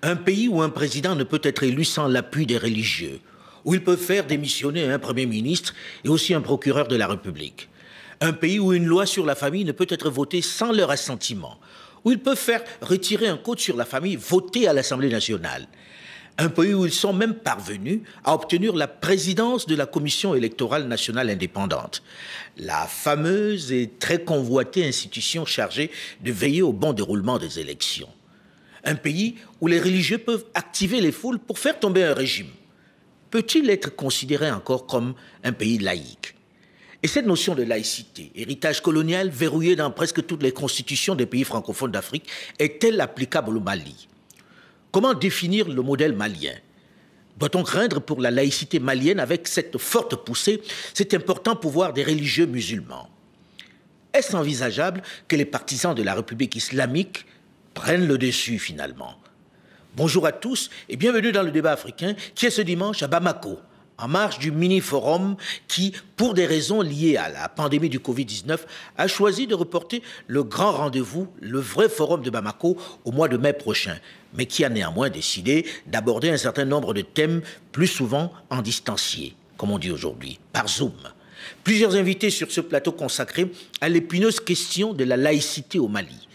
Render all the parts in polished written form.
Un pays où un président ne peut être élu sans l'appui des religieux, où ils peuvent faire démissionner un Premier ministre et aussi un procureur de la République. Un pays où une loi sur la famille ne peut être votée sans leur assentiment, où ils peuvent faire retirer un code sur la famille voté à l'Assemblée nationale. Un pays où ils sont même parvenus à obtenir la présidence de la Commission électorale nationale indépendante, la fameuse et très convoitée institution chargée de veiller au bon déroulement des élections. Un pays où les religieux peuvent activer les foules pour faire tomber un régime. Peut-il être considéré encore comme un pays laïque? Et cette notion de laïcité, héritage colonial verrouillé dans presque toutes les constitutions des pays francophones d'Afrique, est-elle applicable au Mali? Comment définir le modèle malien? Doit-on craindre pour la laïcité malienne avec cette forte poussée, cet important pouvoir des religieux musulmans? Est-ce envisageable que les partisans de la République islamique prennent le dessus finalement? Bonjour à tous et bienvenue dans le débat africain qui est ce dimanche à Bamako, en marge du mini-forum qui, pour des raisons liées à la pandémie du Covid-19, a choisi de reporter le grand rendez-vous, le vrai forum de Bamako, au mois de mai prochain, mais qui a néanmoins décidé d'aborder un certain nombre de thèmes plus souvent en distancié, comme on dit aujourd'hui, par Zoom. Plusieurs invités sur ce plateau consacré à l'épineuse question de la laïcité au Mali.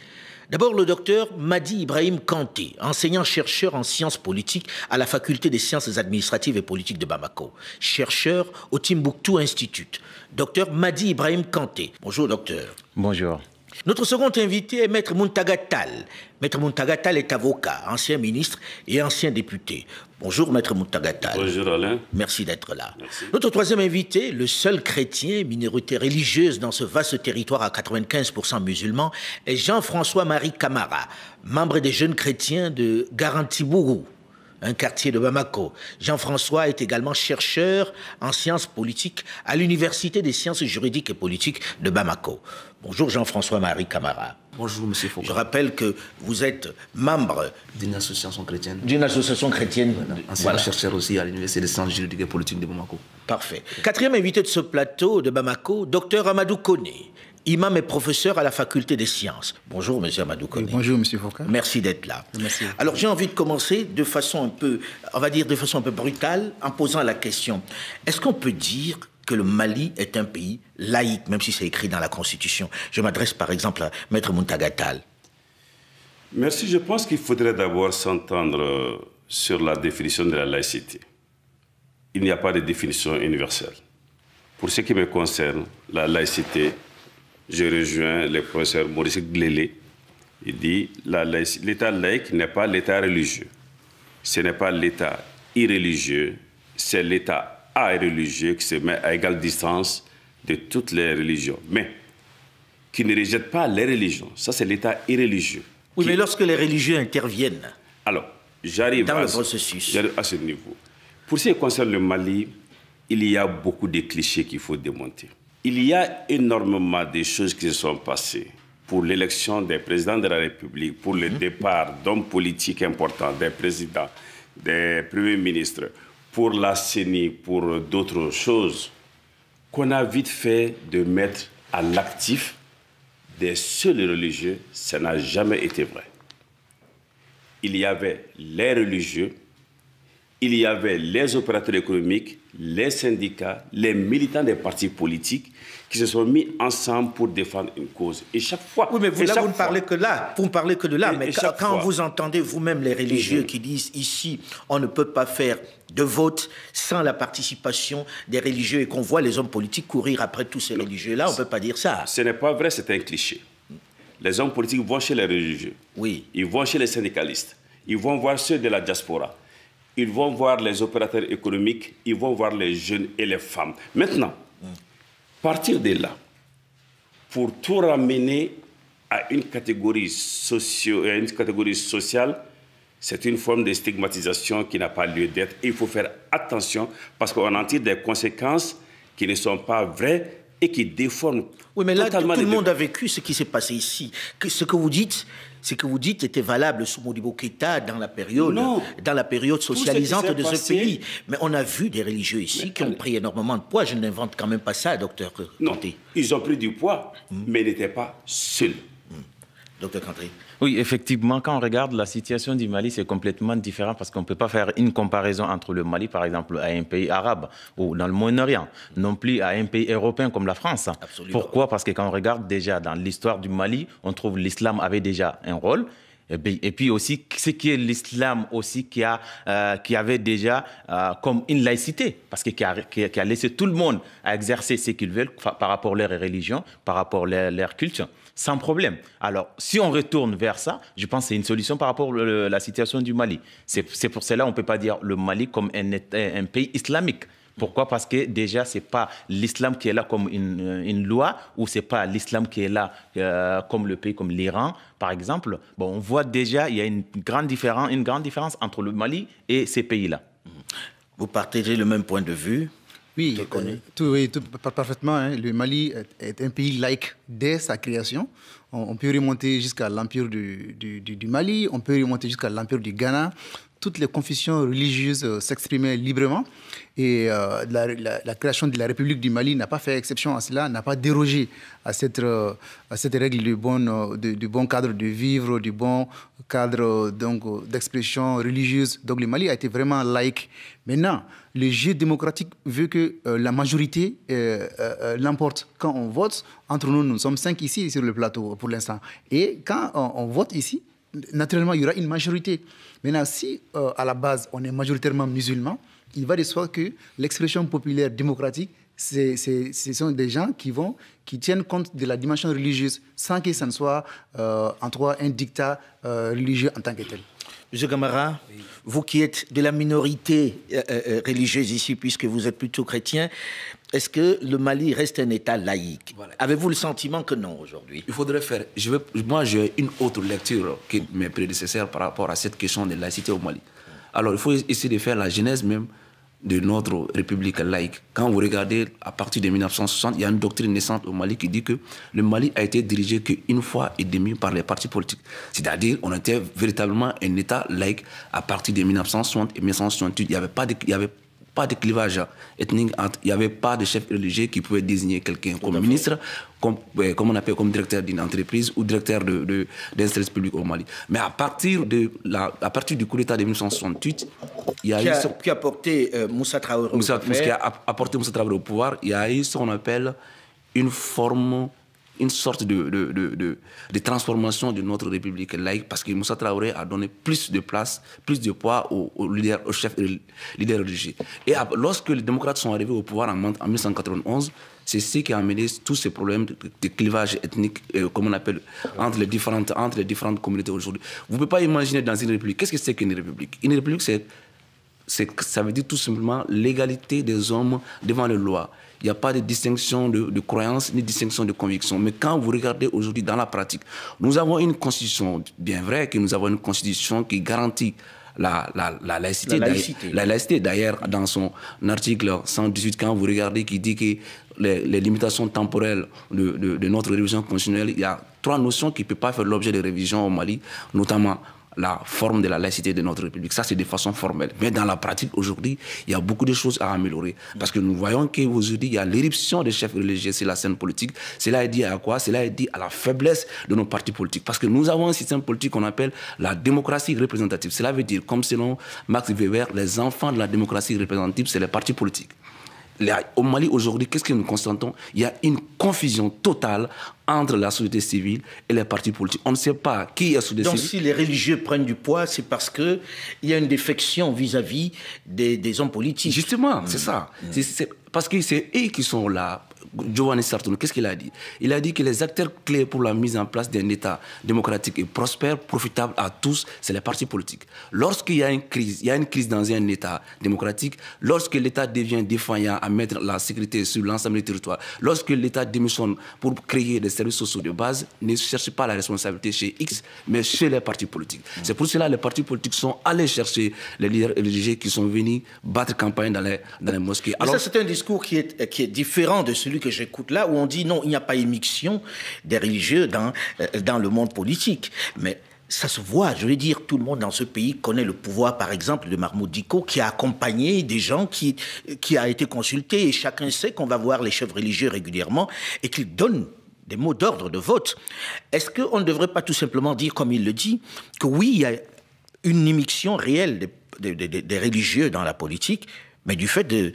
D'abord, le docteur Madi Ibrahim Kanté, enseignant-chercheur en sciences politiques à la faculté des sciences administratives et politiques de Bamako, chercheur au Timbuktu Institute. Docteur Madi Ibrahim Kanté. Bonjour, docteur. Bonjour. Notre second invité est Maître Muntaga Tall. Maître Muntaga Tall est avocat, ancien ministre et ancien député. Bonjour, Maître Muntaga Tall. Bonjour, Alain. Merci d'être là. Merci. Notre troisième invité, le seul chrétien, minorité religieuse dans ce vaste territoire à 95% musulman, est Jean-François-Marie Camara, membre des jeunes chrétiens de Garantibourou, un quartier de Bamako. Jean-François est également chercheur en sciences politiques à l'Université des sciences juridiques et politiques de Bamako. Bonjour Jean-François-Marie Camara. Bonjour M. Foucault. Je rappelle que vous êtes membre d'une association chrétienne. D'une association chrétienne. Ancien chercheur aussi à l'Université des sciences juridiques et politiques de Bamako. Parfait. Quatrième invité de ce plateau de Bamako, Dr Amadou Koné, imam et professeur à la faculté des sciences. Bonjour, monsieur Amadou Koné. Bonjour, monsieur Foucault. Merci d'être là. Merci. Alors, j'ai envie de commencer de façon un peu, on va dire de façon un peu brutale, en posant la question. Est-ce qu'on peut dire que le Mali est un pays laïque, même si c'est écrit dans la Constitution? Je m'adresse par exemple à Maître Muntaga Tall. Merci. Je pense qu'il faudrait d'abord s'entendre sur la définition de la laïcité. Il n'y a pas de définition universelle. Pour ce qui me concerne, la laïcité, je rejoins le professeur Maurice Glélé. Il dit que l'État laïque n'est pas l'État religieux. Ce n'est pas l'État irréligieux, c'est l'État religieux qui se met à égale distance de toutes les religions, mais qui ne rejette pas les religions. Ça, c'est l'État irréligieux. Oui, mais lorsque les religieux interviennent alors, j'arrive dans le processus. J'arrive à ce niveau. Pour ce qui concerne le Mali, il y a beaucoup de clichés qu'il faut démonter. Il y a énormément de choses qui se sont passées pour l'élection des présidents de la République, pour le départ d'hommes politiques importants, des présidents, des premiers ministres, pour la CENI, pour d'autres choses, qu'on a vite fait de mettre à l'actif des seuls religieux. Ça n'a jamais été vrai. Il y avait les religieux, il y avait les opérateurs économiques, les syndicats, les militants des partis politiques qui se sont mis ensemble pour défendre une cause. Et chaque fois... Oui, mais vous ne parlez que là. Vous ne parlez que de là. Mais quand vous entendez vous-même les religieux qui disent ici, on ne peut pas faire de vote sans la participation des religieux et qu'on voit les hommes politiques courir après tous ces religieux-là, on ne peut pas dire ça. Ce n'est pas vrai, c'est un cliché. Les hommes politiques vont chez les religieux. Oui. Ils vont chez les syndicalistes. Ils vont voir ceux de la diaspora. Ils vont voir les opérateurs économiques. Ils vont voir les jeunes et les femmes. Maintenant, partir de là, pour tout ramener à une catégorie sociale, c'est une forme de stigmatisation qui n'a pas lieu d'être. Il faut faire attention parce qu'on en tire des conséquences qui ne sont pas vraies et qui déforme Oui, mais là, tout totalement le monde a vécu ce qui s'est passé ici. Ce que vous dites était valable sous Modibo Keïta dans la période socialisante de ce pays. Mais on a vu des religieux ici qui ont pris énormément de poids. Je n'invente quand même pas ça, docteur Kanté. Non, ils ont pris du poids, mais ils n'étaient pas seuls. Docteur Kanté. Oui, effectivement, quand on regarde la situation du Mali, c'est complètement différent parce qu'on ne peut pas faire une comparaison entre le Mali, par exemple, à un pays arabe ou dans le Moyen-Orient, non plus à un pays européen comme la France. Absolument. Pourquoi? Parce que quand on regarde déjà dans l'histoire du Mali, on trouve l'islam avait déjà un rôle. Et puis aussi, ce qui est l'islam aussi qui avait déjà comme une laïcité, parce que qui a laissé tout le monde à exercer ce qu'ils veulent par rapport à leur religion, par rapport à leur culture, sans problème. Alors, si on retourne vers ça, je pense que c'est une solution par rapport à la situation du Mali. C'est pour cela qu'on ne peut pas dire le Mali comme un pays islamique. Pourquoi? Parce que déjà, ce n'est pas l'islam qui est là comme une loi, ou ce n'est pas l'islam qui est là comme le pays, comme l'Iran, par exemple. Bon, on voit déjà il y a une grande différence entre le Mali et ces pays-là. Vous partagez le même point de vue? Oui, parfaitement. Hein. Le Mali est un pays laïque dès sa création. On peut remonter jusqu'à l'empire du Mali, on peut remonter jusqu'à l'empire du Ghana. Toutes les confessions religieuses s'exprimaient librement et la création de la République du Mali n'a pas fait exception à cela, n'a pas dérogé à cette règle du bon cadre de vivre, du bon cadre d'expression religieuse. Donc le Mali a été vraiment laïque. Maintenant, le jeu démocratique veut que la majorité l'emporte. Quand on vote, entre nous sommes 5 ici sur le plateau pour l'instant. Et quand on vote ici, naturellement, il y aura une majorité. Maintenant, si à la base, on est majoritairement musulman, il va de soi que l'expression populaire démocratique, ce sont des gens qui tiennent compte de la dimension religieuse sans que ça ne soit en toi un dictat religieux en tant que tel. Monsieur Camara, oui. Vous qui êtes de la minorité religieuse ici, puisque vous êtes plutôt chrétien, est-ce que le Mali reste un État laïque? Voilà. Avez-vous le sentiment que non aujourd'hui? Il faudrait faire... Moi, j'ai une autre lecture que mes prédécesseurs par rapport à cette question de laïcité au Mali. Alors, il faut essayer de faire la genèse même de notre République laïque. Quand vous regardez, à partir de 1960, il y a une doctrine naissante au Mali qui dit que le Mali a été dirigé qu'une fois et demie par les partis politiques. C'est-à-dire qu'on était véritablement un État laïque à partir de 1960 et 1968. Il n'y avait pas de clivage ethnique, il n'y avait pas de chef religieux qui pouvait désigner quelqu'un comme ministre, comme on appelle comme directeur d'une entreprise ou directeur d'un service public au Mali. Mais à partir du coup d'État de 1968, il y a eu... Qui a porté Moussa Traoré au pouvoir. Qui a apporté Moussa Traoré au pouvoir, il y a eu ce qu'on appelle une sorte de transformation de notre République laïque, parce que Moussa Traoré a donné plus de place, plus de poids au chef leader religieux. Et lorsque les démocrates sont arrivés au pouvoir en 1991, c'est ce qui a amené tous ces problèmes de clivage ethnique, comme on appelle, entre les différentes communautés aujourd'hui. Vous ne pouvez pas imaginer dans une république, qu'est-ce que c'est qu'une république? Une république, ça veut dire tout simplement l'égalité des hommes devant les lois. Il n'y a pas de distinction de croyance ni de distinction de conviction. Mais quand vous regardez aujourd'hui dans la pratique, nous avons une constitution, bien vrai que nous avons une constitution qui garantit la laïcité. La laïcité, d'ailleurs, dans son article 118, quand vous regardez, qui dit que les limitations temporelles de notre révision constitutionnelle, il y a 3 notions qui ne peuvent pas faire l'objet de révision au Mali, notamment la forme de la laïcité de notre République. Ça, c'est de façon formelle. Mais dans la pratique, aujourd'hui, il y a beaucoup de choses à améliorer. Parce que nous voyons qu'aujourd'hui, il y a l'éruption des chefs religieux sur la scène politique. Cela est dit à quoi? Cela est dit à la faiblesse de nos partis politiques. Parce que nous avons un système politique qu'on appelle la démocratie représentative. Cela veut dire, comme selon Max Weber, les enfants de la démocratie représentative, c'est les partis politiques. Au Mali, aujourd'hui, qu'est-ce que nous constatons? Il y a une confusion totale entre la société civile et les partis politiques. On ne sait pas qui est société civile. Donc, si les religieux prennent du poids, c'est parce qu'il y a une défection vis-à-vis des hommes politiques. Justement, c'est ça. C'est parce que c'est eux qui sont là. Giovanni Sartono, qu'est-ce qu'il a dit? Il a dit que les acteurs clés pour la mise en place d'un État démocratique et prospère, profitable à tous, c'est les partis politiques. Lorsqu'il y a une crise dans un État démocratique, lorsque l'État devient défaillant à mettre la sécurité sur l'ensemble du territoire, lorsque l'État démissionne pour créer des services sociaux de base, ne cherche pas la responsabilité chez X, mais chez les partis politiques. C'est pour cela que les partis politiques sont allés chercher les leaders religieux qui sont venus battre campagne dans les mosquées. Alors, ça, c'est un discours qui est différent de celui celui que j'écoute là, où on dit non, il n'y a pas émission des religieux dans le monde politique. Mais ça se voit, je veux dire, tout le monde dans ce pays connaît le pouvoir, par exemple, de Mahmoud Dicko, qui a accompagné des gens, qui a été consulté, et chacun sait qu'on va voir les chefs religieux régulièrement, et qu'ils donnent des mots d'ordre de vote. Est-ce qu'on ne devrait pas tout simplement dire, comme il le dit, que oui, il y a une immixtion réelle des religieux dans la politique, mais du fait de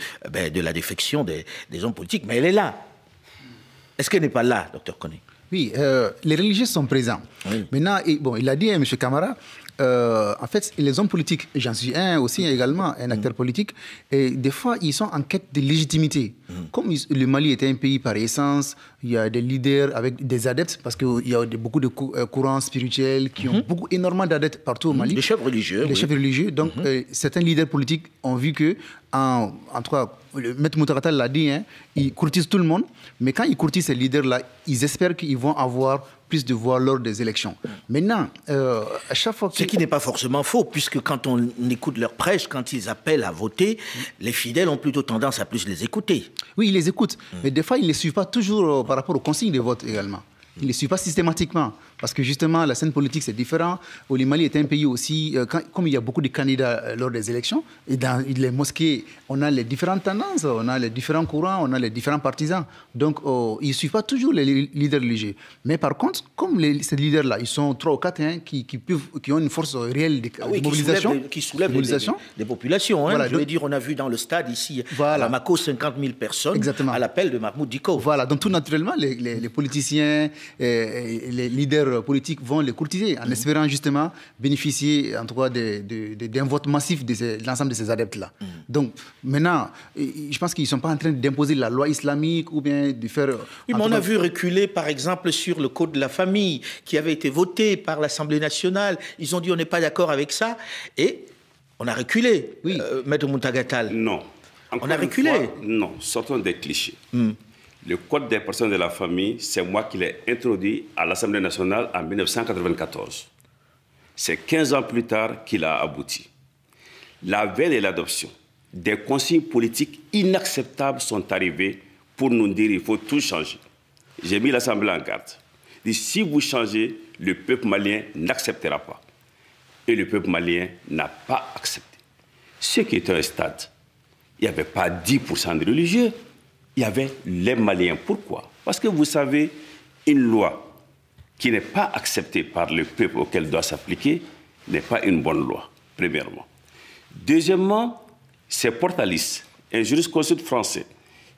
la défection des hommes politiques, mais elle est là. Est-ce qu'elle n'est pas là, docteur Koné? Oui, les religieux sont présents. Oui. Maintenant, il a dit, M. Camara, en fait, les hommes politiques, j'en suis un aussi également, un acteur politique, et des fois, ils sont en quête de légitimité. Comme le Mali était un pays par essence, il y a des leaders avec des adeptes, parce qu'il y a beaucoup de courants spirituels qui ont énormément d'adeptes partout au Mali. Des chefs religieux. Des chefs religieux. Donc, certains leaders politiques ont vu que, en tout cas, le maître Moutaratal l'a dit, ils courtisent tout le monde, mais quand ils courtisent ces leaders-là, ils espèrent qu'ils vont avoir plus de voix lors des élections. Maintenant, à chaque fois... Ce qui n'est pas forcément faux, puisque quand on écoute leur prêche, quand ils appellent à voter, les fidèles ont plutôt tendance à plus les écouter. Oui, ils les écoutent, mais des fois, ils ne les suivent pas toujours par rapport aux consignes de vote également. Ils ne les suivent pas systématiquement, parce que justement, la scène politique, c'est différent. Le Mali est un pays aussi, comme il y a beaucoup de candidats lors des élections, et dans les mosquées, on a les différentes tendances, on a les différents courants, on a les différents partisans. Donc, ils ne suivent pas toujours les leaders religieux. Mais par contre, comme ces leaders-là, ils sont 3 ou 4 qui ont une force réelle de mobilisation. Qui soulèvent des populations. Voilà, je veux dire, on a vu dans le stade ici, à Bamako, 50 000 personnes à l'appel de Mahmoud Dicko. Voilà, donc tout naturellement, les politiciens... les leaders politiques vont les courtiser en espérant justement bénéficier en tout cas d'un vote massif de l'ensemble de ces adeptes-là. Donc maintenant, je pense qu'ils ne sont pas en train d'imposer la loi islamique ou bien de faire... Oui, mais on a vu reculer par exemple sur le code de la famille qui avait été voté par l'Assemblée nationale. Ils ont dit on n'est pas d'accord avec ça et on a reculé. Oui. Maître Moutagatal. Non. On a reculé. Non, sortons des clichés. Le Code des personnes de la famille, c'est moi qui l'ai introduit à l'Assemblée nationale en 1994. C'est 15 ans plus tard qu'il a abouti. La veille de l'adoption, des consignes politiques inacceptables sont arrivées pour nous dire qu'il faut tout changer. J'ai mis l'Assemblée en garde. Dit, si vous changez, le peuple malien n'acceptera pas. Et le peuple malien n'a pas accepté. Ce qui était un stade, il n'y avait pas 10% de religieux. Il y avait les Maliens. Pourquoi? Parce que vous savez, une loi qui n'est pas acceptée par le peuple auquel elle doit s'appliquer n'est pas une bonne loi, premièrement. Deuxièmement, c'est Portalis, un jurisconsulte français,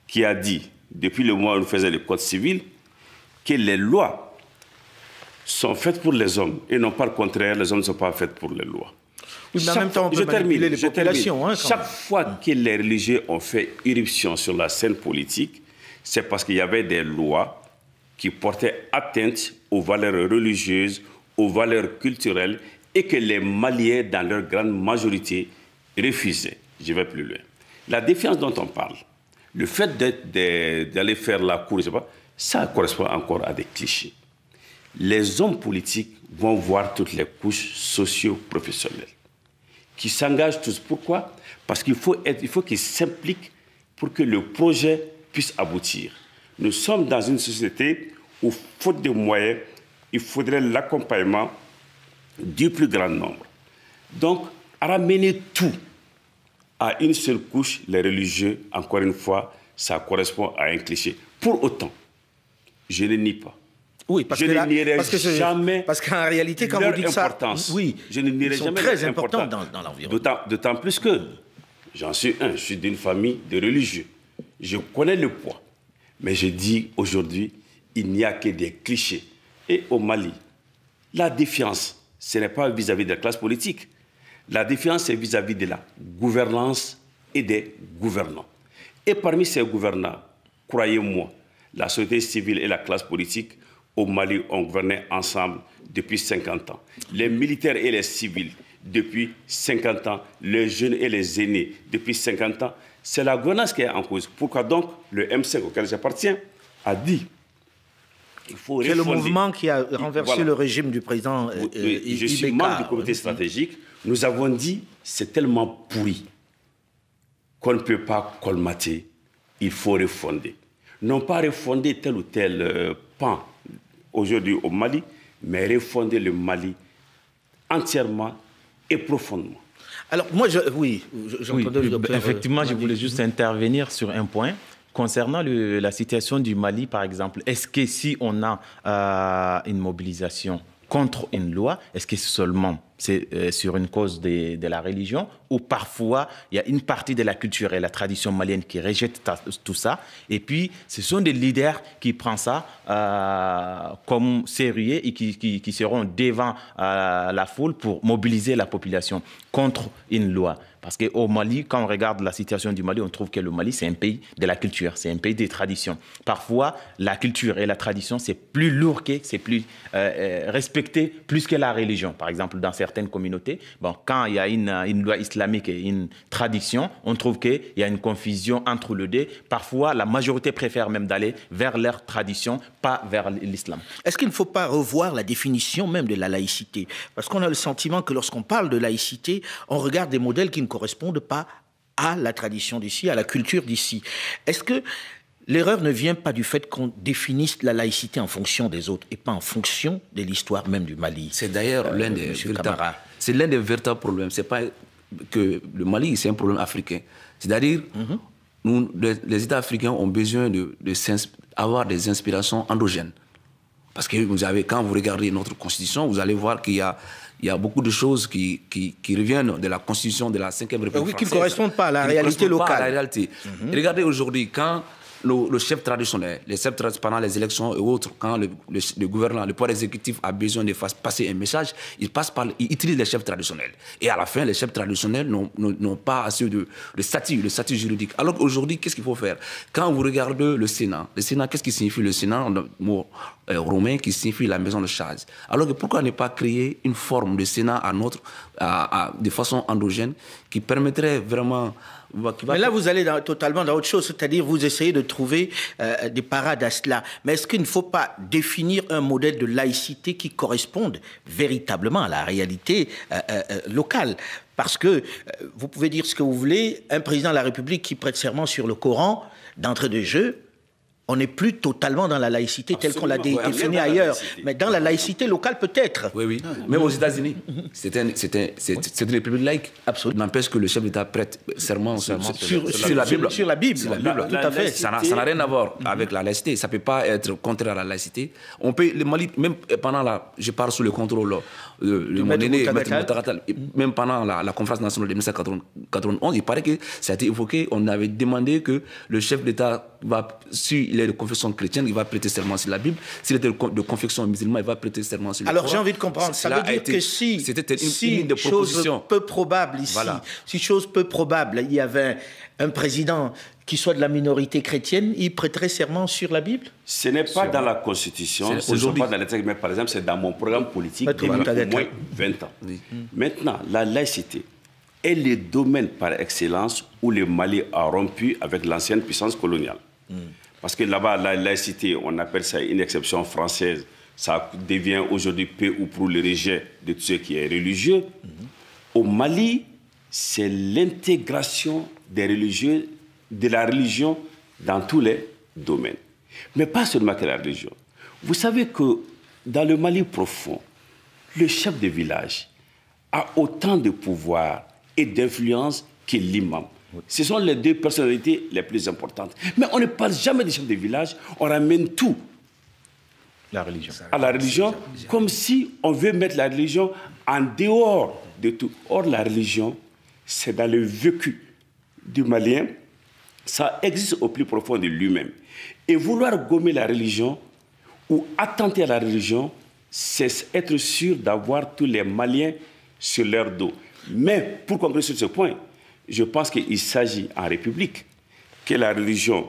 qui a dit, depuis le mois où on faisait le code civil, que les lois sont faites pour les hommes et non pas le contraire, les hommes ne sont pas faits pour les lois. Oui, mais en même temps, on peut manipuler les populations. Chaque fois que les religieux ont fait irruption sur la scène politique, c'est parce qu'il y avait des lois qui portaient atteinte aux valeurs religieuses, aux valeurs culturelles, et que les Maliens, dans leur grande majorité, refusaient. Je vais plus loin. La défiance dont on parle, le fait d'aller faire la cour, ça correspond encore à des clichés. Les hommes politiques vont voir toutes les couches socio-professionnelles, qui s'engagent tous. Pourquoi? Parce qu'il faut qu'ils s'impliquent pour que le projet puisse aboutir. Nous sommes dans une société où, faute de moyens, il faudrait l'accompagnement du plus grand nombre. Donc, ramener tout à une seule couche, les religieux, encore une fois, ça correspond à un cliché. Pour autant, je ne nie pas. Oui, parce qu'en réalité, quand vous dites ça, oui, je ne nierai jamais très importants dans l'environnement. D'autant plus que j'en suis je suis d'une famille de religieux. Je connais le poids. Mais je dis aujourd'hui, il n'y a que des clichés. Et au Mali, la défiance, ce n'est pas vis-à-vis de la classe politique. La défiance, c'est vis-à-vis de la gouvernance et des gouvernants. Et parmi ces gouvernants, croyez-moi, la société civile et la classe politique au Mali ont gouverné ensemble depuis 50 ans. Les militaires et les civils depuis 50 ans, les jeunes et les aînés depuis 50 ans. C'est la gouvernance qui est en cause. Pourquoi donc le M5 auquel j'appartiens a dit qu'il faut refonder. C'est le mouvement qui a renversé le régime du président Je suis membre du comité stratégique. Nous avons dit c'est tellement pourri qu'on ne peut pas colmater. Il faut refonder. non pas refonder tel ou tel pan aujourd'hui au Mali, mais refonder le Mali entièrement et profondément. Alors, moi, j'entendais le docteur. Effectivement, je voulais juste intervenir sur un point. Concernant la situation du Mali, par exemple, est-ce que si on a une mobilisation contre une loi, est-ce que seulement c'est sur une cause de la religion, ou parfois il y a une partie de la culture et la tradition malienne qui rejette tout ça, et puis ce sont des leaders qui prennent ça comme sérieux et qui seront devant la foule pour mobiliser la population contre une loi. Parce qu'au Mali, quand on regarde la situation du Mali, on trouve que le Mali, c'est un pays de la culture, c'est un pays des traditions. Parfois, la culture et la tradition, c'est plus lourd c'est plus respecté plus que la religion. Par exemple, dans certaines communautés, bon, quand il y a une loi islamique et une tradition, on trouve qu'il y a une confusion entre les deux. Parfois, la majorité préfère même d'aller vers leur tradition, pas vers l'islam. Est-ce qu'il ne faut pas revoir la définition même de la laïcité? Parce qu'on a le sentiment que lorsqu'on parle de laïcité, on regarde des modèles qui ne correspondent pas à la tradition d'ici, à la culture d'ici. Est-ce que l'erreur ne vient pas du fait qu'on définisse la laïcité en fonction des autres et pas en fonction de l'histoire même du Mali? C'est d'ailleurs l'un des véritables problèmes. C'est pas que le Mali, c'est un problème africain. C'est-à-dire, nous, les États africains ont besoin d'avoir des inspirations endogènes. Parce que quand vous regardez notre constitution, vous allez voir qu'il y a beaucoup de choses qui reviennent de la constitution de la 5e République française. Qui ne correspondent pas à la réalité locale. Pas à la réalité. Regardez aujourd'hui, quand le chef traditionnel, pendant les élections et autres, quand le gouvernement, le pouvoir exécutif a besoin de faire passer un message, il utilise les chefs traditionnels. Et à la fin, les chefs traditionnels n'ont pas assez de statut juridique. Alors qu'aujourd'hui, qu'est-ce qu'il faut faire? Quand vous regardez le Sénat, qu'est-ce qui signifie le Sénat? Un mot romain qui signifie la maison de charge. Alors que pourquoi ne pas créer une forme de Sénat de façon endogène qui permettrait vraiment... Mais là, vous allez totalement dans autre chose, c'est-à-dire vous essayez de trouver des parades à cela. Mais est-ce qu'il ne faut pas définir un modèle de laïcité qui corresponde véritablement à la réalité locale? Parce que vous pouvez dire ce que vous voulez, un président de la République qui prête serment sur le Coran, d'entrée de jeu, on n'est plus totalement dans la laïcité telle qu'on l'a définie ailleurs. Mais dans la laïcité locale, peut-être. Oui. Même aux États-Unis, c'est une république laïque. Absolument. N'empêche que le chef d'État prête serment sur la Bible. Sur la Bible, tout à fait. Ça n'a rien à voir avec la laïcité. Ça ne peut pas être contraire à la laïcité. Le Mali, même pendant je parle sous le contrôle de mon aîné, Maître Moutaratal, même pendant la conférence nationale de 1991, il paraît que ça a été évoqué, on avait demandé que le chef d'État s'il est de confession chrétienne, il va prêter serment sur la Bible. S'il est de confession musulmane, il va prêter serment sur le Coran. Alors j'ai envie de comprendre, ça veut dire que si chose peu probable ici, si chose peu probable, il y avait un président qui soit de la minorité chrétienne, il prêterait serment sur la Bible? Ce n'est pas dans la Constitution, ce n'est pas dans les textes, mais par exemple, c'est dans mon programme politique depuis au moins 20 ans. Oui. Maintenant, la laïcité est le domaine par excellence où le Mali a rompu avec l'ancienne puissance coloniale. Parce que là-bas, la laïcité, on appelle ça une exception française. Ça devient aujourd'hui peu ou prou le rejet de tout ce qui est religieux. Au Mali, c'est l'intégration des religieux, de la religion dans tous les domaines. Mais pas seulement que la religion. Vous savez que dans le Mali profond, le chef de village a autant de pouvoir et d'influence que l'imam. Ce sont les deux personnalités les plus importantes. Mais on ne parle jamais des chefs de village, on ramène tout à la religion, comme si on veut mettre la religion en dehors de tout. Or, la religion, c'est dans le vécu du Malien, ça existe au plus profond de lui-même. Et vouloir gommer la religion ou attenter à la religion, c'est être sûr d'avoir tous les Maliens sur leur dos. Mais pour conclure sur ce point, je pense qu'il s'agit en République que la religion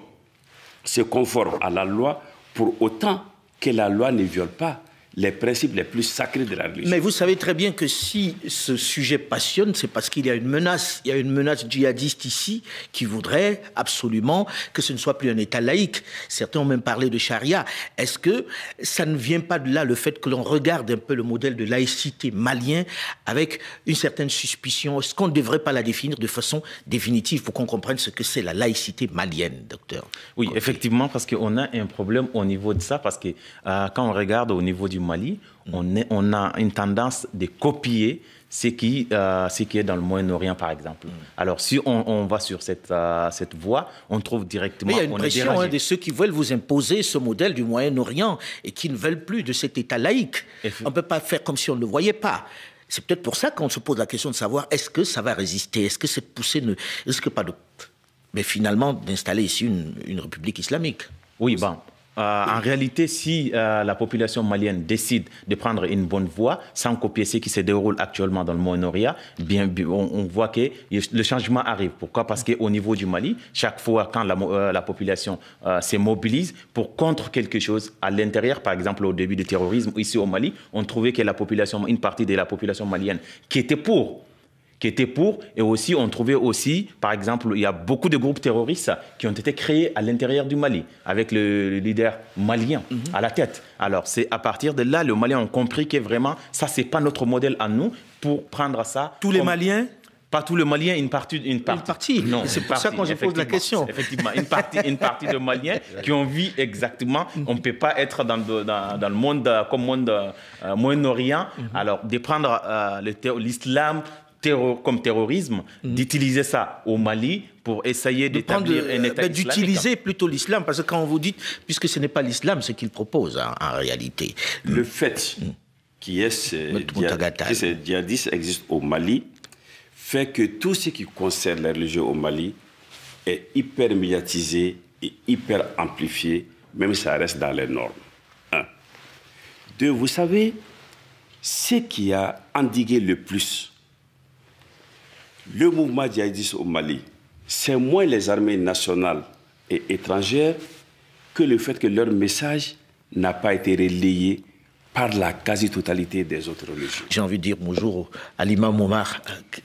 se conforme à la loi pour autant que la loi ne viole pas les principes les plus sacrés de la religion. Mais vous savez très bien que si ce sujet passionne, c'est parce qu'il y a une menace. Il y a une menace djihadiste ici qui voudrait absolument que ce ne soit plus un État laïque. Certains ont même parlé de charia. Est-ce que ça ne vient pas de là, le fait que l'on regarde un peu le modèle de laïcité malien avec une certaine suspicion? Est-ce qu'on ne devrait pas la définir de façon définitive pour qu'on comprenne ce que c'est la laïcité malienne, docteur? Oui, effectivement, parce qu'on a un problème au niveau de ça, parce que quand on regarde au niveau du Mali, on a une tendance de copier ce qui est dans le Moyen-Orient, par exemple. Alors, si on va sur cette voie, on trouve directement... Mais il y a une pression de ceux qui veulent vous imposer ce modèle du Moyen-Orient et qui ne veulent plus de cet État laïque. On ne peut pas faire comme si on ne le voyait pas. C'est peut-être pour ça qu'on se pose la question de savoir est-ce que ça va résister? Est-ce que cette poussée ne risque pas de... Mais finalement, d'installer ici une république islamique? Oui, bon... en réalité, si la population malienne décide de prendre une bonne voie, sans copier ce qui se déroule actuellement dans le Moyen-Orient, on voit que le changement arrive. Pourquoi? Parce qu'au niveau du Mali, chaque fois quand la population se mobilise pour contre quelque chose à l'intérieur, par exemple au début du terrorisme, ici au Mali, on trouvait que une partie de la population malienne qui était pour, et aussi on trouvait aussi, par exemple, il y a beaucoup de groupes terroristes qui ont été créés à l'intérieur du Mali, avec le leader malien à la tête. Alors c'est à partir de là, les Maliens ont compris que vraiment, ça c'est pas notre modèle à nous pour prendre ça. Tous les Maliens? Pas tous les Maliens, une partie. Non, c'est pour ça qu'on se pose la question. Effectivement, une partie de Maliens qui ont vu exactement, on ne peut pas être dans le monde comme monde Moyen-Orient, alors de prendre l'islam comme terrorisme, d'utiliser ça au Mali pour essayer d'établir un État islamique. D'utiliser plutôt l'islam, parce que quand vous dites, puisque ce n'est pas l'islam ce qu'il propose en réalité. Le fait qu'il y ait ces djihadistes existent au Mali fait que tout ce qui concerne la religion au Mali est hyper médiatisé et hyper amplifié, même si ça reste dans les normes. 1. 2. Vous savez, ce qui a endigué le plus le mouvement djihadiste au Mali, c'est moins les armées nationales et étrangères que le fait que leur message n'a pas été relayé par la quasi-totalité des autres religions. J'ai envie de dire bonjour à l'imam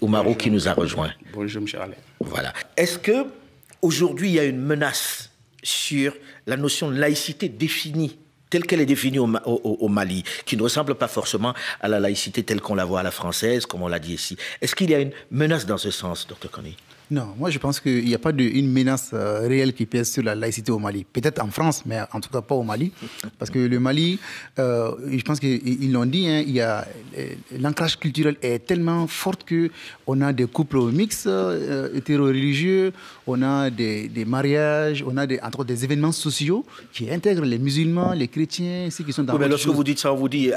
Omaro qui nous a rejoints. Bonjour, M. Alain. Voilà. Est-ce qu'aujourd'hui, il y a une menace sur la notion de laïcité définie, telle qu'elle est définie au Mali, qui ne ressemble pas forcément à la laïcité telle qu'on la voit à la française, comme on l'a dit ici? Est-ce qu'il y a une menace dans ce sens, Dr Kony? Non, moi je pense qu'il n'y a pas une menace réelle qui pèse sur la laïcité au Mali. Peut-être en France, mais en tout cas pas au Mali. Parce que le Mali, je pense qu'ils l'ont dit, hein, l'ancrage culturel est tellement fort qu'on a des couples mixtes, hétéro-religieux, on a des mariages, on a entre autres des événements sociaux qui intègrent les musulmans, les chrétiens, ceux qui sont dans... Oui, mais lorsque vous dites ça, on vous dit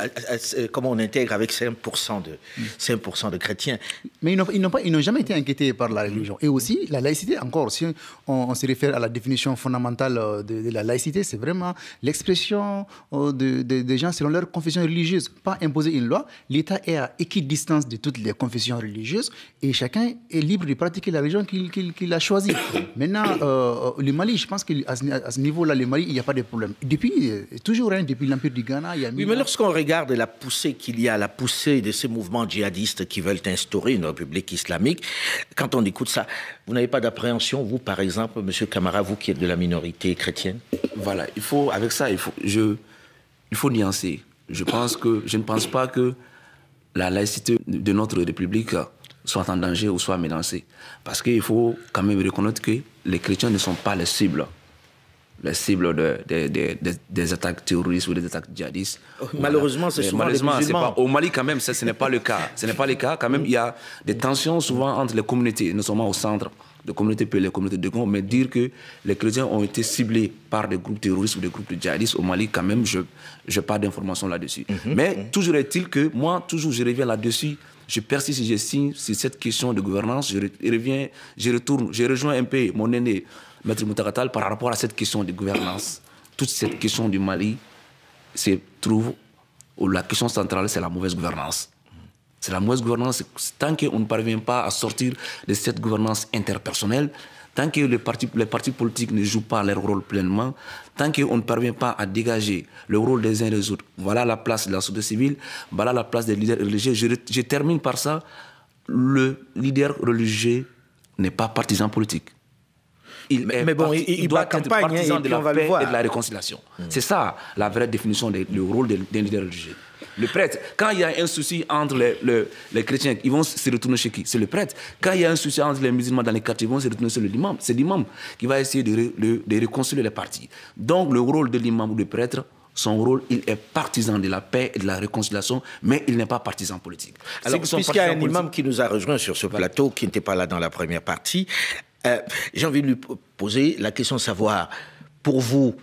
comment on intègre avec 5% de chrétiens. Mais ils n'ont jamais été inquiétés par la religion. Et aussi, la laïcité, encore, si on se réfère à la définition fondamentale de la laïcité, c'est vraiment l'expression des gens selon leur confession religieuse. Pas imposer une loi. L'État est à équidistance de toutes les confessions religieuses et chacun est libre de pratiquer la religion qu'il a choisie. Maintenant, le Mali, je pense qu'à ce niveau-là, le Mali, il n'y a pas de problème. Toujours, depuis l'Empire du Ghana, il y a... Oui, mais lorsqu'on regarde la poussée qu'il y a, la poussée de ces mouvements djihadistes qui veulent instaurer une république islamique, quand on écoute ça, vous n'avez pas d'appréhension, vous, par exemple, M. Camara, vous qui êtes de la minorité chrétienne? Voilà, il faut nuancer. Je ne pense pas que la laïcité de notre République soit en danger ou soit menacée. Parce qu'il faut quand même reconnaître que les chrétiens ne sont pas les cibles des attaques terroristes ou des attaques djihadistes. Malheureusement, c'est souvent les musulmans. Au Mali, quand même, ce n'est pas le cas. Ce n'est pas le cas. Quand même, il y a des tensions souvent entre les communautés, non seulement au centre, les communautés et les communautés de Congo, mais dire que les chrétiens ont été ciblés par des groupes terroristes ou des groupes de djihadistes au Mali, quand même, je n'ai pas d'informations là-dessus. Mais toujours est-il que moi, toujours, je reviens là-dessus. Je persiste, je signe sur cette question de gouvernance. Je rejoins un peu mon aîné, Maître Moutagatal, par rapport à cette question de gouvernance. Toute cette question du Mali se trouve où la question centrale, c'est la mauvaise gouvernance. C'est la mauvaise gouvernance. Tant qu'on ne parvient pas à sortir de cette gouvernance interpersonnelle, tant que les partis politiques ne jouent pas leur rôle pleinement, tant qu'on ne parvient pas à dégager le rôle des uns et des autres, voilà la place de la société civile, voilà la place des leaders religieux. Je termine par ça. Le leader religieux n'est pas partisan politique. Il doit être partisan de la paix et de la réconciliation. C'est ça la vraie définition du rôle d'un leader religieux. Le prêtre, quand il y a un souci entre les chrétiens, ils vont se retourner chez qui? C'est le prêtre. Quand il y a un souci entre les musulmans dans les quartiers, ils vont se retourner sur l'imam. C'est l'imam qui va essayer de réconcilier les parties. Donc le rôle de l'imam ou du prêtre, son rôle, il est partisan de la paix et de la réconciliation, mais il n'est pas partisan politique. Alors, puisqu'il y a un imam qui nous a rejoint sur ce plateau, qui n'était pas là dans la première partie, j'ai envie de lui poser la question de savoir, pour vous,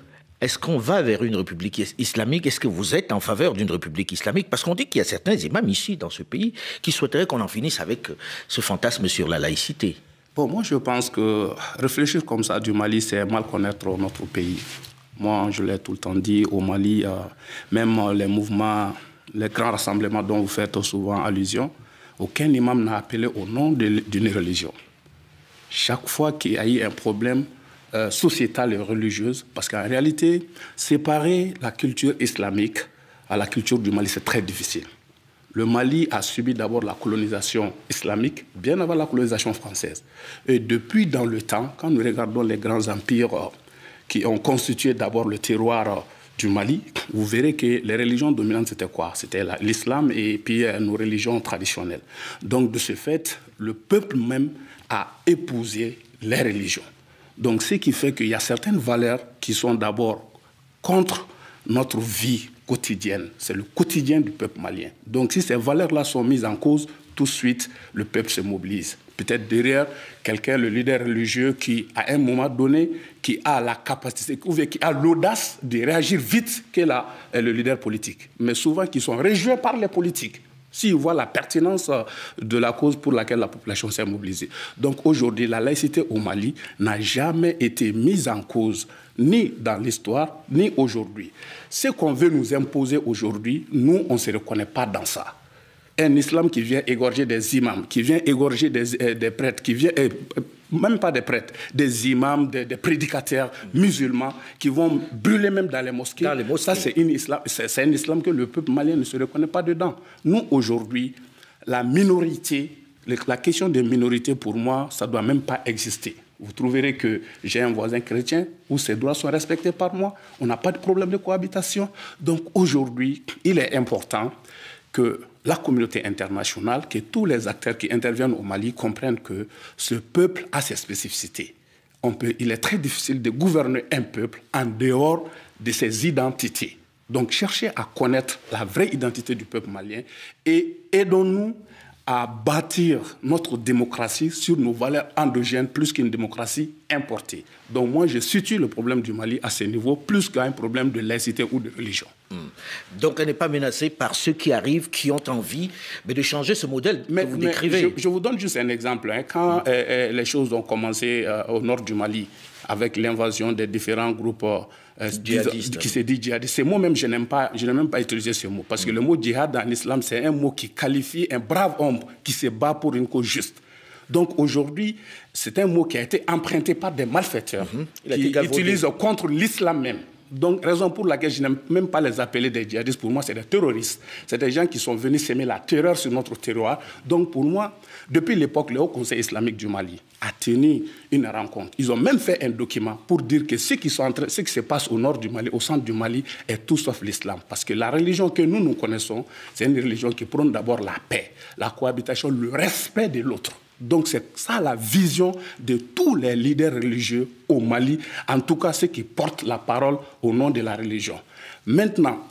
est-ce qu'on va vers une république islamique? Est-ce que vous êtes en faveur d'une république islamique? Parce qu'on dit qu'il y a certains imams ici, dans ce pays, qui souhaiteraient qu'on en finisse avec ce fantasme sur la laïcité. Bon, moi, je pense que réfléchir comme ça du Mali, c'est mal connaître notre pays. Moi, je l'ai tout le temps dit, au Mali, même les mouvements, les grands rassemblements dont vous faites souvent allusion, aucun imam n'a appelé au nom d'une religion. Chaque fois qu'il y a eu un problème sociétal et religieuse, parce qu'en réalité, séparer la culture islamique à la culture du Mali, c'est très difficile. Le Mali a subi d'abord la colonisation islamique, bien avant la colonisation française. Et depuis dans le temps, quand nous regardons les grands empires qui ont constitué d'abord le terroir du Mali, vous verrez que les religions dominantes, c'était quoi? C'était l'islam et puis nos religions traditionnelles. Donc, de ce fait, le peuple même a épousé les religions. Donc, ce qui fait qu'il y a certaines valeurs qui sont d'abord contre notre vie quotidienne. C'est le quotidien du peuple malien. Donc, si ces valeurs-là sont mises en cause, tout de suite, le peuple se mobilise. Peut-être derrière quelqu'un, le leader religieux, qui, à un moment donné, qui a la capacité, ou qui a l'audace de réagir vite qu'est le leader politique. Mais souvent, qui sont réjouis par les politiques, s'ils voient la pertinence de la cause pour laquelle la population s'est mobilisée. Donc aujourd'hui, la laïcité au Mali n'a jamais été mise en cause, ni dans l'histoire, ni aujourd'hui. Ce qu'on veut nous imposer aujourd'hui, nous, on ne se reconnaît pas dans ça. Un islam qui vient égorger des imams, qui vient égorger des prêtres, qui vient, même pas des prêtres, des imams, des prédicateurs musulmans, qui vont brûler même dans les mosquées. Ça, c'est un islam que le peuple malien ne se reconnaît pas dedans. Nous, aujourd'hui, la minorité, la question des minorités, pour moi, ça ne doit même pas exister. Vous trouverez que j'ai un voisin chrétien où ses droits sont respectés par moi. On n'a pas de problème de cohabitation. Donc aujourd'hui, il est important que la communauté internationale, que tous les acteurs qui interviennent au Mali comprennent que ce peuple a ses spécificités. Il est très difficile de gouverner un peuple en dehors de ses identités. Donc, cherchez à connaître la vraie identité du peuple malien et aidons-nous à bâtir notre démocratie sur nos valeurs endogènes plus qu'une démocratie importée. Donc moi, je situe le problème du Mali à ce niveau plus qu'un problème de laïcité ou de religion. Donc elle n'est pas menacée par ceux qui arrivent, qui ont envie de changer ce modèle que vous décrivez. Je vous donne juste un exemple. Quand les choses ont commencé au nord du Mali, avec l'invasion des différents groupes qui se disent djihadistes. Ces mots même, je n'ai même pas utilisé ce mot. Parce que le mot djihad en islam, c'est un mot qui qualifie un brave homme qui se bat pour une cause juste. Donc aujourd'hui, c'est un mot qui a été emprunté par des malfaiteurs qui utilisent contre l'islam même. Donc, raison pour laquelle je n'aime même pas les appeler des djihadistes, pour moi, c'est des terroristes. C'est des gens qui sont venus s'aimer la terreur sur notre terroir. Donc, pour moi, depuis l'époque, le Haut Conseil islamique du Mali a tenu une rencontre. Ils ont même fait un document pour dire que ce qui se passe au nord du Mali, au centre du Mali, est tout sauf l'islam. Parce que la religion que nous connaissons, c'est une religion qui prône d'abord la paix, la cohabitation, le respect de l'autre. Donc c'est ça la vision de tous les leaders religieux au Mali, en tout cas ceux qui portent la parole au nom de la religion. Maintenant,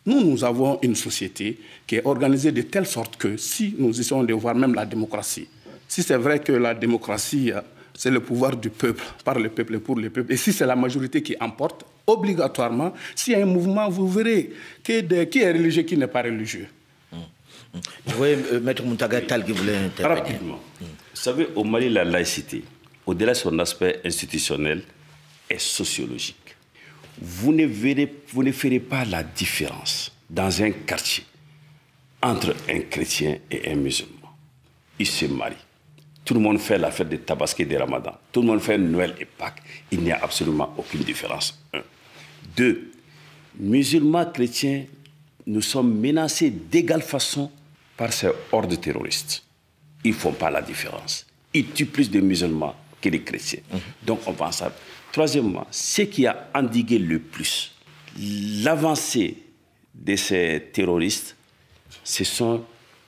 nous avons une société qui est organisée de telle sorte que si nous essayons de voir même la démocratie, si c'est vrai que la démocratie, c'est le pouvoir du peuple, par le peuple et pour le peuple, et si c'est la majorité qui emporte, obligatoirement, s'il y a un mouvement, vous verrez qui est religieux, qui n'est pas religieux. Je voyais Maître Mountaga Tall qui voulait intervenir. Rapidement. Vous savez, au Mali, la laïcité, au-delà de son aspect institutionnel, est sociologique. Vous ne ferez pas la différence dans un quartier entre un chrétien et un musulman. Ils se marient. Tout le monde fait la fête de Tabaski et de Ramadan. Tout le monde fait Noël et Pâques. Il n'y a absolument aucune différence. 1. 2. Musulmans, chrétiens, nous sommes menacés d'égale façon par ces hordes terroristes. Ils ne font pas la différence. Ils tuent plus de musulmans que les chrétiens. Donc on pense à... Troisièmement, ce qui a endigué le plus l'avancée de ces terroristes, ce sont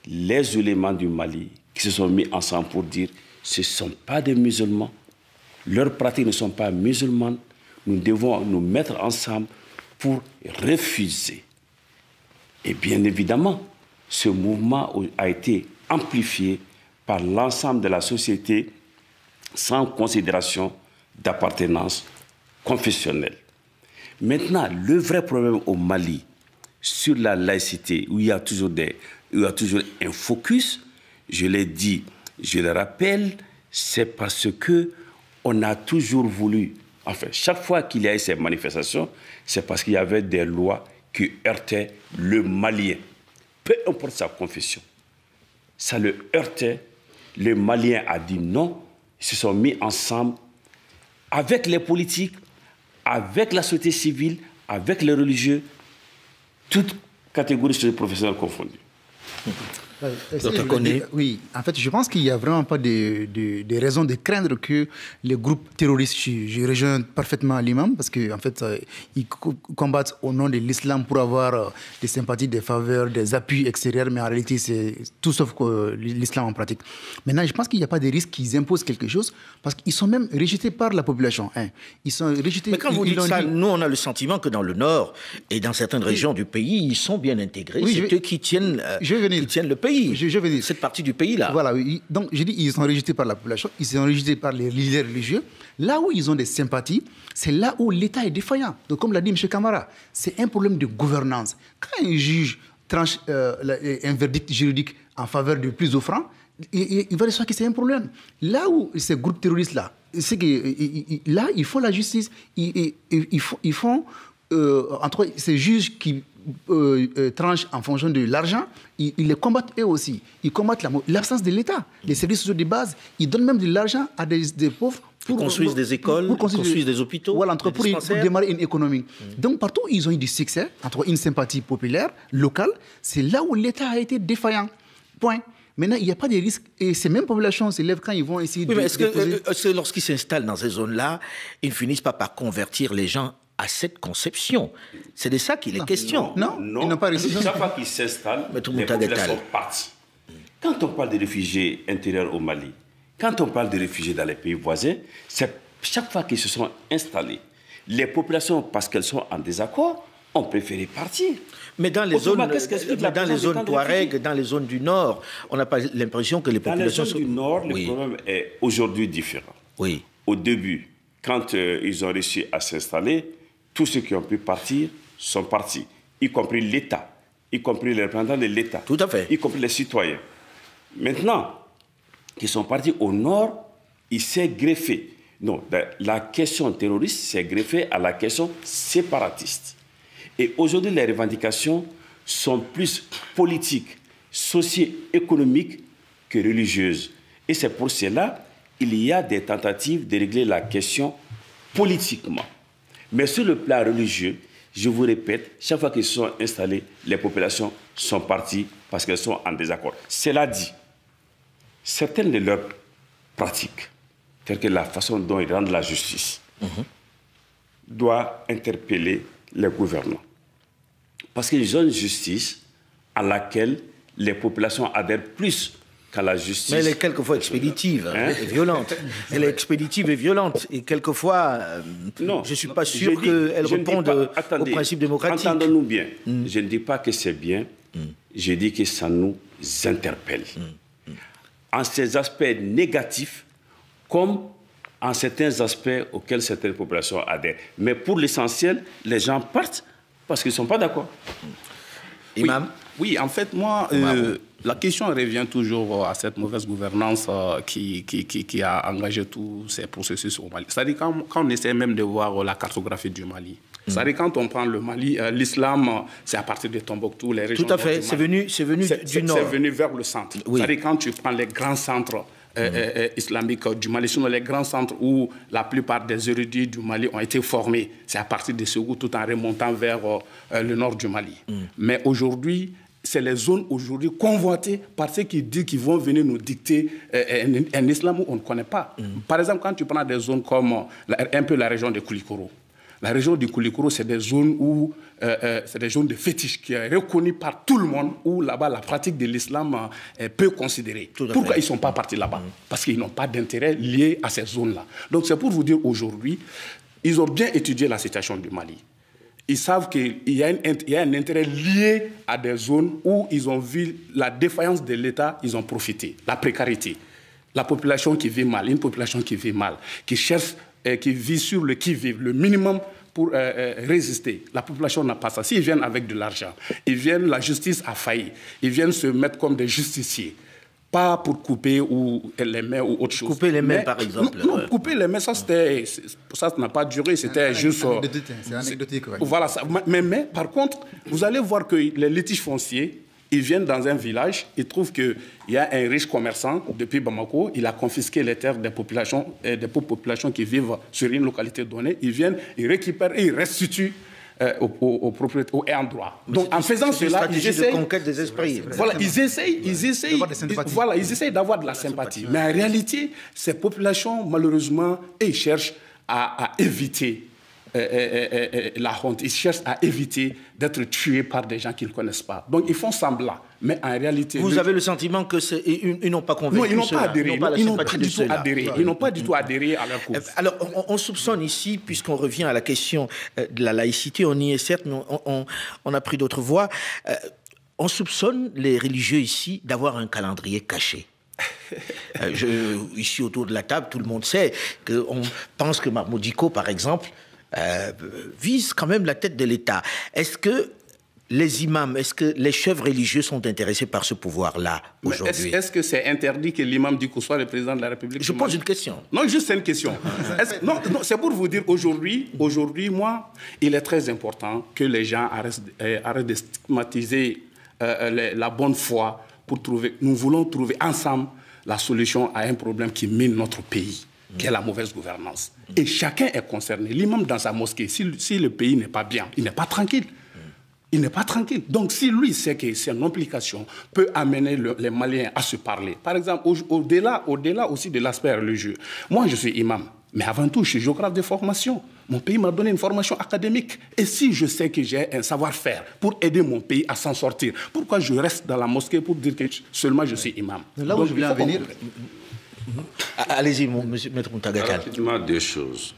les éléments du Mali qui se sont mis ensemble pour dire ce ne sont pas des musulmans, leurs pratiques ne sont pas musulmanes, nous devons nous mettre ensemble pour refuser. Et bien évidemment, ce mouvement a été amplifié par l'ensemble de la société sans considération d'appartenance confessionnelle. Maintenant, le vrai problème au Mali, sur la laïcité, où il y a toujours un focus, je l'ai dit, je le rappelle, c'est parce qu'on a toujours voulu, enfin, chaque fois qu'il y a eu ces manifestations, c'est parce qu'il y avait des lois qui heurtaient le Malien, peu importe sa confession. Ça le heurtait, le Malien a dit non, ils se sont mis ensemble avec les politiques, avec la société civile, avec les religieux, toutes catégories professionnelles confondues. Oui, en fait, je pense qu'il n'y a vraiment pas de raison de craindre que les groupes terroristes, je rejoins parfaitement l'imam, parce qu'en fait, ils combattent au nom de l'islam pour avoir des sympathies, des faveurs, des appuis extérieurs, mais en réalité, c'est tout sauf que l'islam en pratique. Maintenant, je pense qu'il n'y a pas de risque qu'ils imposent quelque chose, parce qu'ils sont même rejetés par la population. Hein. Ils sont rejetés. Mais quand vous dites ça, nous, on a le sentiment que dans le nord et dans certaines régions du pays, ils sont bien intégrés. Oui, c'est eux qui tiennent le pays. Je vais dire. Cette partie du pays-là. Voilà, donc je dis ils sont rejetés par la population, ils sont rejetés par les leaders religieux. Là où ils ont des sympathies, c'est là où l'État est défaillant. Donc comme l'a dit M. Camara, c'est un problème de gouvernance. Quand un juge tranche un verdict juridique en faveur du plus offrant, il va dire que c'est un problème. Là où ces groupes terroristes-là, c'est que là, ils font la justice, ils font... entre ces juges qui tranchent en fonction de l'argent, ils les combattent eux aussi. Ils combattent l'absence de l'État. Les services sociaux de base, ils donnent même de l'argent à des pauvres pour construire des écoles, pour construire des hôpitaux, voilà, pour démarrer une économie. Donc partout où ils ont eu du succès, entre une sympathie populaire, locale, c'est là où l'État a été défaillant. Point. Maintenant, il n'y a pas de risque. Et ces mêmes populations s'élèvent quand ils vont essayer de... Oui, mais est-ce que lorsqu'ils s'installent dans ces zones-là, ils ne finissent pas par convertir les gens à cette conception? C'est de ça qu'il est question. Non, ils n'ont pas réussi. Chaque fois qu'ils s'installent, les populations partent. Quand on parle de réfugiés intérieurs au Mali, quand on parle de réfugiés dans les pays voisins, c'est chaque fois qu'ils se sont installés, les populations, parce qu'elles sont en désaccord, ont préféré partir. Mais dans les zones Touareg, dans les zones du Nord, on n'a pas l'impression que les populations... Dans les zones du Nord, le problème est aujourd'hui différent. Oui. Au début, quand ils ont réussi à s'installer, tous ceux qui ont pu partir sont partis, y compris l'État, y compris les représentants de l'État. Tout à fait. Y compris les citoyens. Maintenant, qu'ils sont partis au Nord, il s'est greffé. Non, la question terroriste s'est greffée à la question séparatiste. Et aujourd'hui, les revendications sont plus politiques, socio-économiques que religieuses. Et c'est pour cela qu'il y a des tentatives de régler la question politiquement. Mais sur le plan religieux, je vous répète, chaque fois qu'ils sont installés, les populations sont parties parce qu'elles sont en désaccord. Cela dit, certaines de leurs pratiques, telles que la façon dont ils rendent la justice, doit interpeller les gouvernants. Parce qu'ils ont une justice à laquelle les populations adhèrent plus qu'à la justice. Mais elle est quelquefois expéditive et violente. Elle est expéditive et violente. Et quelquefois, non, je ne suis pas sûr qu'elle réponde aux principes démocratiques. Entendons-nous bien. Je ne dis pas que c'est bien. Je dis que ça nous interpelle. En ces aspects négatifs, comme en certains aspects auxquels certaines populations adhèrent. Mais pour l'essentiel, les gens partent parce qu'ils ne sont pas d'accord. Imam ? Oui, en fait, moi, la question revient toujours à cette mauvaise gouvernance qui a engagé tous ces processus au Mali. C'est-à-dire quand on essaie même de voir la cartographie du Mali, c'est-à-dire quand on prend le Mali, l'islam, c'est à partir de Tombouctou, les régions. Tout à fait, c'est venu du nord. C'est venu vers le centre. Oui. C'est-à-dire quand tu prends les grands centres islamique du Mali. Sinon, les grands centres où la plupart des érudits du Mali ont été formés, c'est à partir de Ségou, tout en remontant vers le nord du Mali. Mais aujourd'hui, c'est les zones aujourd'hui convoitées par ceux qui disent qu'ils vont venir nous dicter un islam où on ne connaît pas. Par exemple, quand tu prends des zones comme un peu la région de Koulikoro, la région du Koulikoro, c'est des zones où c'est des zones de fétiche qui est reconnue par tout le monde, où là-bas la pratique de l'islam est peu considérée. Pourquoi ils ne sont pas partis là-bas? Parce qu'ils n'ont pas d'intérêt lié à ces zones-là. Donc c'est pour vous dire aujourd'hui, ils ont bien étudié la situation du Mali. Ils savent qu'il y a un intérêt lié à des zones où ils ont vu la défaillance de l'État, ils ont profité. La précarité, la population qui vit mal, une population qui vit mal, qui cherche, qui vit sur le qui-vive, le minimum pour résister. La population n'a pas ça. S'ils viennent avec de l'argent, ils viennent, la justice a failli, ils viennent se mettre comme des justiciers. Pas pour couper les mains ou autre chose. Couper les mains, par exemple. Non, couper les mains, ça n'a pas duré, c'était juste... C'est anecdotique. Ouais. Voilà, ça, mais par contre, vous allez voir que les litiges fonciers, ils viennent dans un village, ils trouvent qu'il y a un riche commerçant depuis Bamako, il a confisqué les terres des populations qui vivent sur une localité donnée, ils viennent, ils récupèrent et ils restituent aux propriétaires, aux ayants droit. Donc en faisant cela, ils essayent de conquête des esprits. Voilà, ils essayent d'avoir de la sympathie. Mais en réalité, ces populations, malheureusement, ils cherchent à éviter la honte. Ils cherchent à éviter d'être tués par des gens qu'ils ne connaissent pas. Donc ils font semblant. Mais en réalité... Vous avez le sentiment qu'ils n'ont pas convaincu? Non, ils n'ont pas adhéré. Ils n'ont pas du tout adhéré à leur cause. Alors, on soupçonne ici, puisqu'on revient à la question de la laïcité, on y est certes, mais on a pris d'autres voies. On soupçonne les religieux ici d'avoir un calendrier caché. Ici, autour de la table, tout le monde sait qu'on pense que Mahmoud Dicko, par exemple, vise quand même la tête de l'État. Est-ce que les imams, est-ce que les chefs religieux sont intéressés par ce pouvoir-là aujourd'hui? Est-ce que c'est interdit que l'imam Dicko soit le président de la République? Je pose une question. Non, juste une question. Non, c'est pour vous dire, aujourd'hui, moi, il est très important que les gens arrêtent de stigmatiser la bonne foi pour trouver... Nous voulons trouver ensemble la solution à un problème qui mine notre pays, qui est la mauvaise gouvernance. Et chacun est concerné. L'imam dans sa mosquée, si le pays n'est pas bien, il n'est pas tranquille. Il n'est pas tranquille. Donc, si lui sait que son implication peut amener les Maliens à se parler, par exemple, au-delà aussi de l'aspect religieux, moi, je suis imam, mais avant tout, je suis géographe de formation. Mon pays m'a donné une formation académique. Et si je sais que j'ai un savoir-faire pour aider mon pays à s'en sortir, pourquoi je reste dans la mosquée pour dire que seulement je suis imam? Là où je voulais en venir... Allez-y, monsieur Maître Moutagakal. Rapidement, deux choses.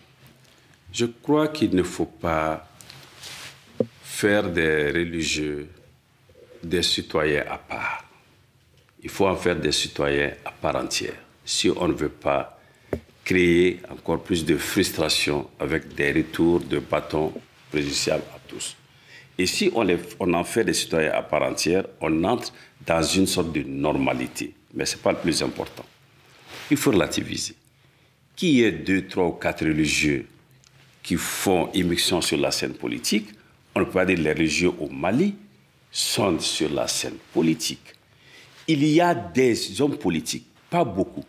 Je crois qu'il ne faut pas faire des religieux des citoyens à part. Il faut en faire des citoyens à part entière. Si on ne veut pas créer encore plus de frustration avec des retours de bâton préjudiciables à tous. Et si on en fait des citoyens à part entière, on entre dans une sorte de normalité. Mais ce n'est pas le plus important. Il faut relativiser. Qu'il y ait 2, 3 ou 4 religieux qui font immixtion sur la scène politique, on ne peut pas dire que les religieux au Mali sont sur la scène politique. Il y a des hommes politiques, pas beaucoup,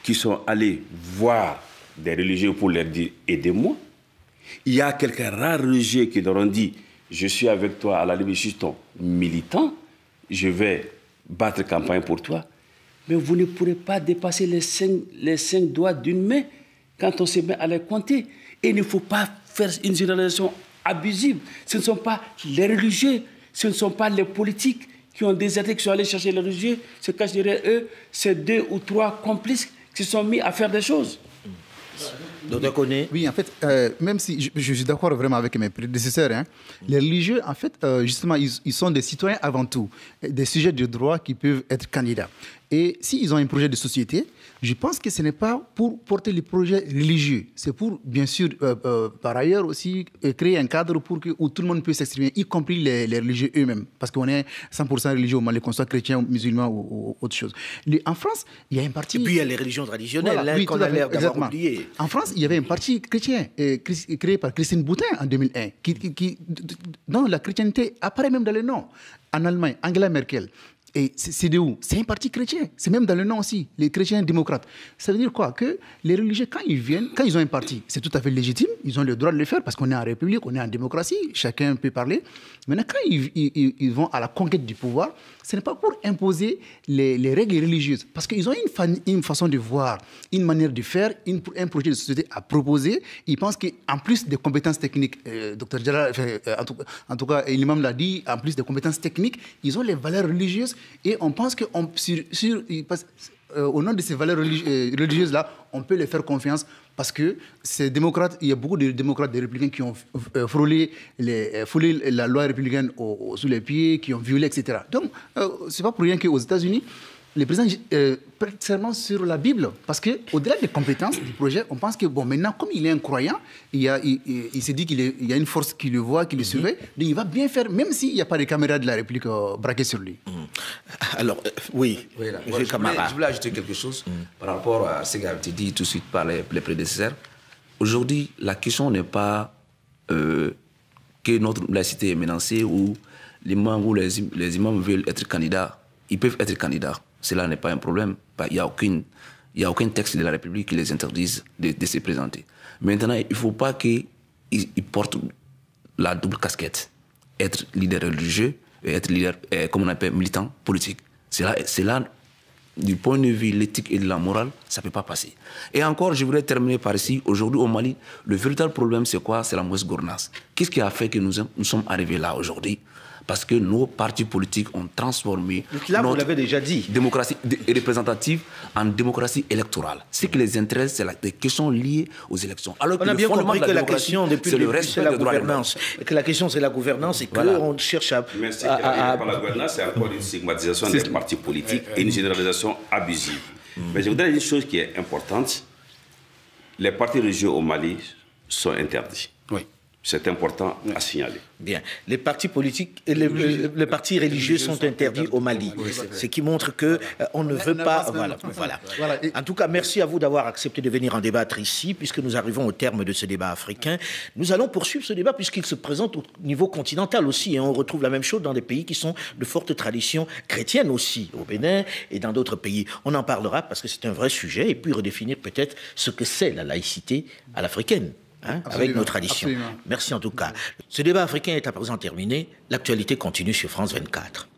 qui sont allés voir des religieux pour leur dire « aidez-moi ». Il y a quelques rares religieux qui leur ont dit « je suis avec toi, à la limite, je suis ton militant, je vais battre campagne pour toi ». Mais vous ne pourrez pas dépasser les 5 doigts d'une main quand on se met à les compter. Et il ne faut pas faire une généralisation abusive. Ce ne sont pas les religieux, ce ne sont pas les politiques qui ont déserté, qui sont allés chercher les religieux, se cachent derrière eux, c'est 2 ou 3 complices qui se sont mis à faire des choses. Oui, en fait, même si je suis d'accord vraiment avec mes prédécesseurs, hein, les religieux, en fait, justement, ils sont des citoyens avant tout, des sujets de droit qui peuvent être candidats. Et s'ils ont un projet de société, je pense que ce n'est pas pour porter les projets religieux. C'est pour, bien sûr, par ailleurs aussi, créer un cadre où tout le monde peut s'exprimer, y compris les religieux eux-mêmes. Parce qu'on est 100% religieux au Mali, qu'on soit chrétien, musulman ou autre chose. En France, il y a un parti... Et puis il y a les religions traditionnelles, voilà, oui, qu'on a l'air d'avoir oublié. En France, il y avait un parti chrétien créé par Christine Boutin en 2001, dont la chrétienté apparaît même dans les noms. En Allemagne, Angela Merkel Et c'est de où? C'est un parti chrétien. C'est même dans le nom aussi, les chrétiens démocrates. Ça veut dire quoi? Que les religieux, quand ils viennent, quand ils ont un parti, c'est tout à fait légitime. Ils ont le droit de le faire parce qu'on est en République, on est en démocratie. Chacun peut parler. Maintenant, quand ils vont à la conquête du pouvoir, ce n'est pas pour imposer les règles religieuses. Parce qu'ils ont une façon de voir, une manière de faire, un projet de société à proposer. Ils pensent qu'en plus des compétences techniques, Dr Jalal, en tout cas, l'imam l'a dit, en plus des compétences techniques, ils ont les valeurs religieuses. Et on pense qu'au nom de ces valeurs religieuses-là, on peut les faire confiance parce que ces démocrates, il y a beaucoup de démocrates, des républicains qui ont frôlé la loi républicaine sous les pieds, qui ont violé, etc. Donc, ce n'est pas pour rien qu'aux États-Unis, les présidents prêtent serment sur la Bible. Parce qu'au-delà des compétences du projet, on pense que, bon, maintenant, comme il est un croyant, il s'est dit qu'il y a une force qui le voit, qui le surveille, donc il va bien faire, même s'il n'y a pas de caméras de la République braquées sur lui. Alors, oui, je voulais ajouter quelque chose par rapport à ce qui a été dit tout de suite par les prédécesseurs. Aujourd'hui, la question n'est pas que notre laïcité est menacée ou les imams veulent être candidats. Ils peuvent être candidats. Cela n'est pas un problème. Il n'y a aucun texte de la République qui les interdise de se présenter. Maintenant, il ne faut pas qu'ils portent la double casquette. Être leader religieux et être leader, comme on appelle, militant politique. C'est là, du point de vue de l'éthique et de la morale, ça ne peut pas passer. Et encore, je voudrais terminer par ici. Aujourd'hui, au Mali, le véritable problème, c'est quoi? C'est la mauvaise gouvernance. Qu'est-ce qui a fait que nous sommes arrivés là aujourd'hui? Parce que nos partis politiques ont transformé notre démocratie représentative en démocratie électorale. Ce qui les intéresse, c'est des questions liées aux élections. Alors on a bien compris que la question, depuis le début, c'est la gouvernance. Et que la question, c'est la gouvernance et qu'on cherche à... Mais ce qui est par la gouvernance, c'est encore une stigmatisation des partis politiques et une généralisation abusive. Mais je voudrais dire une chose qui est importante. Les partis religieux au Mali sont interdits. Oui. C'est important à signaler. Bien. Les partis politiques et les partis religieux sont interdits au Mali. Ce qui montre qu'on ne veut pas... Voilà. En tout cas, merci à vous d'avoir accepté de venir en débattre ici, puisque nous arrivons au terme de ce débat africain. Nous allons poursuivre ce débat puisqu'il se présente au niveau continental aussi. Et on retrouve la même chose dans des pays qui sont de fortes traditions chrétiennes aussi, au Bénin et dans d'autres pays. On en parlera parce que c'est un vrai sujet et puis redéfinir peut-être ce que c'est la laïcité à l'africaine. Avec nos traditions. Absolument. Merci en tout cas. Ce débat africain est à présent terminé. L'actualité continue sur France 24.